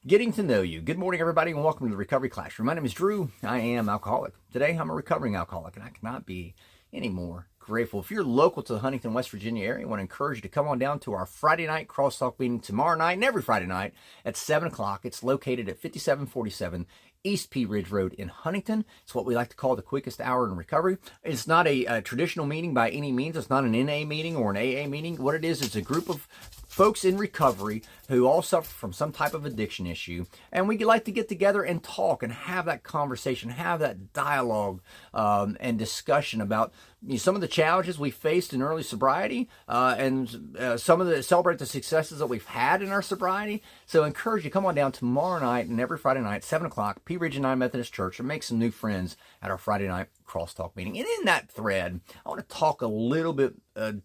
Getting to know you. Good morning, everybody, and welcome to the Recovery Classroom. My name is Drew. I am alcoholic. Today, I'm a recovering alcoholic, and I cannot be any more grateful. If you're local to the Huntington, West Virginia area, I want to encourage you to come on down to our Friday night crosstalk meeting tomorrow night and every Friday night at 7 o'clock. It's located at 5747 East Pea Ridge Road in Huntington. It's what we like to call the quickest hour in recovery. It's not a traditional meeting by any means. It's not an NA meeting or an AA meeting. What it is a group of folks in recovery who all suffer from some type of addiction issue, and we like to get together and talk and have that conversation, have that dialogue and discussion about some of the challenges we faced in early sobriety and some of the celebrate the successes that we've had in our sobriety. So I encourage you, come on down tomorrow night and every Friday night, 7 o'clock, Pea Ridge United Methodist Church, and make some new friends at our Friday night crosstalk meeting. And in that thread, I want to talk a little bit,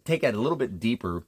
take it a little bit deeper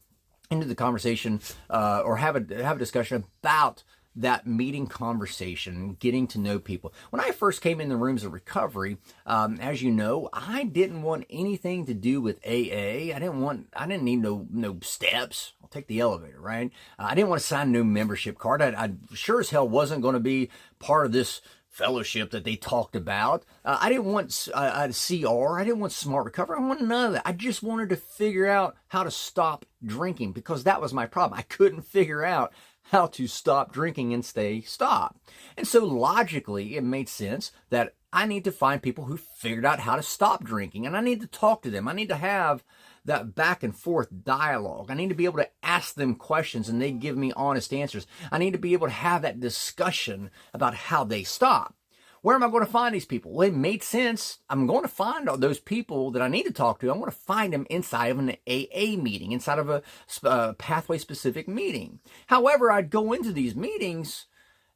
into the conversation or have a discussion about that meeting conversation, getting to know people. When I first came in the rooms of recovery, as you know, I didn't want anything to do with AA. I didn't need no steps. I'll take the elevator, right? I didn't want to sign no membership card. I sure as hell wasn't going to be part of this fellowship that they talked about. I didn't want a CR. I didn't want smart recovery. I wanted none of that. I just wanted to figure out how to stop drinking because that was my problem. I couldn't figure out how to stop drinking and stay stopped. And so logically, it made sense that I need to find people who figured out how to stop drinking, and I need to talk to them. I need to have that back and forth dialogue. I need to be able to ask them questions and they give me honest answers. I need to be able to have that discussion about how they stop. Where am I going to find these people? Well, it made sense. I'm going to find all those people that I need to talk to. I'm going to find them inside of an AA meeting, inside of a pathway-specific meeting. However, I'd go into these meetings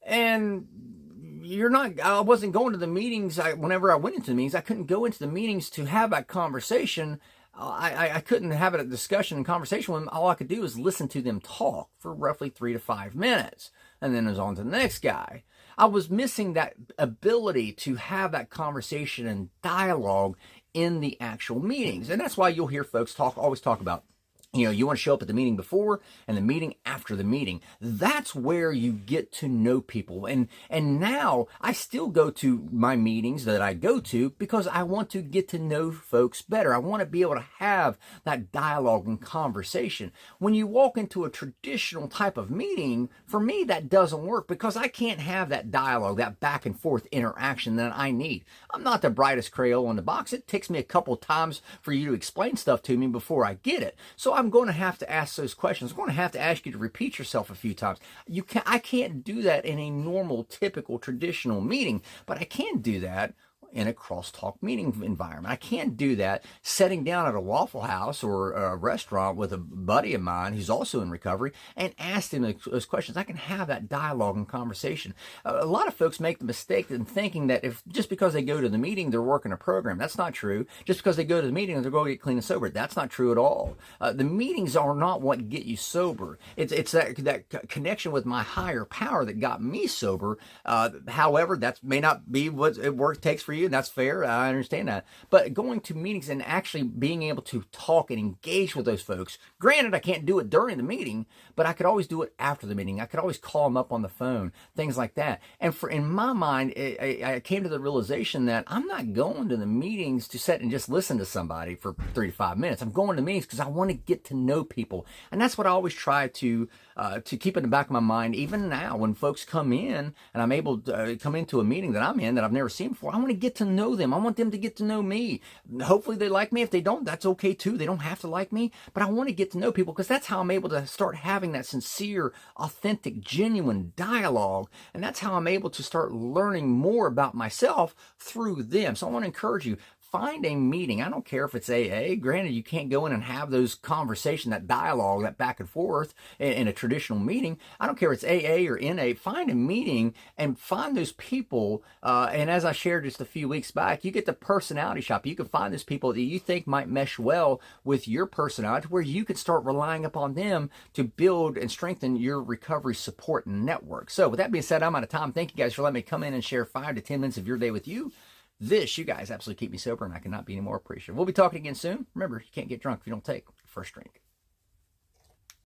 and I wasn't going to the meetings. Whenever I went into the meetings, I couldn't go into the meetings to have that conversation. I couldn't have a discussion and conversation with them. All I could do was listen to them talk for roughly 3 to 5 minutes. And then it was on to the next guy. I was missing that ability to have that conversation and dialogue in the actual meetings. And that's why you'll hear folks always talk about, you want to show up at the meeting before and the meeting after the meeting. That's where you get to know people. And now I still go to my meetings that I go to because I want to get to know folks better. I want to be able to have that dialogue and conversation. When you walk into a traditional type of meeting, for me, that doesn't work because I can't have that dialogue, that back and forth interaction that I need. I'm not the brightest Crayola in the box. It takes me a couple times for you to explain stuff to me before I get it. So I'm going to have to ask those questions. I'm going to have to ask you to repeat yourself a few times. I can't do that in a normal, typical, traditional meeting, but I can do that in a crosstalk meeting environment. I can't do that sitting down at a Waffle House or a restaurant with a buddy of mine who's also in recovery and ask him those questions. I can have that dialogue and conversation. A lot of folks make the mistake in thinking that just because they go to the meeting, they're working a program. That's not true. Just because they go to the meeting, they're going to get clean and sober. That's not true at all. The meetings are not what get you sober. It's that connection with my higher power that got me sober. However, that may not be what it takes for you. And that's fair. I understand that. But going to meetings and actually being able to talk and engage with those folks, granted, I can't do it during the meeting, but I could always do it after the meeting. I could always call them up on the phone, things like that. And in my mind, I came to the realization that I'm not going to the meetings to sit and just listen to somebody for 3 to 5 minutes. I'm going to meetings because I want to get to know people. And that's what I always try to keep in the back of my mind. Even now, when folks come in and I'm able to come into a meeting that I'm in that I've never seen before, I want to get to know them. I want them to get to know me. Hopefully they like me. If they don't, that's okay too. They don't have to like me, but I want to get to know people because that's how I'm able to start having that sincere, authentic, genuine dialogue. And that's how I'm able to start learning more about myself through them. So I want to encourage you, find a meeting. I don't care if it's AA. Granted, you can't go in and have those conversations, that dialogue, that back and forth in a traditional meeting. I don't care if it's AA or NA. Find a meeting and find those people. And as I shared just a few weeks back, you get the personality shop. You can find those people that you think might mesh well with your personality where you can start relying upon them to build and strengthen your recovery support network. So with that being said, I'm out of time. Thank you guys for letting me come in and share 5 to 10 minutes of your day with you. You guys absolutely keep me sober, and I cannot be any more appreciative. We'll be talking again soon. Remember, you can't get drunk if you don't take your first drink.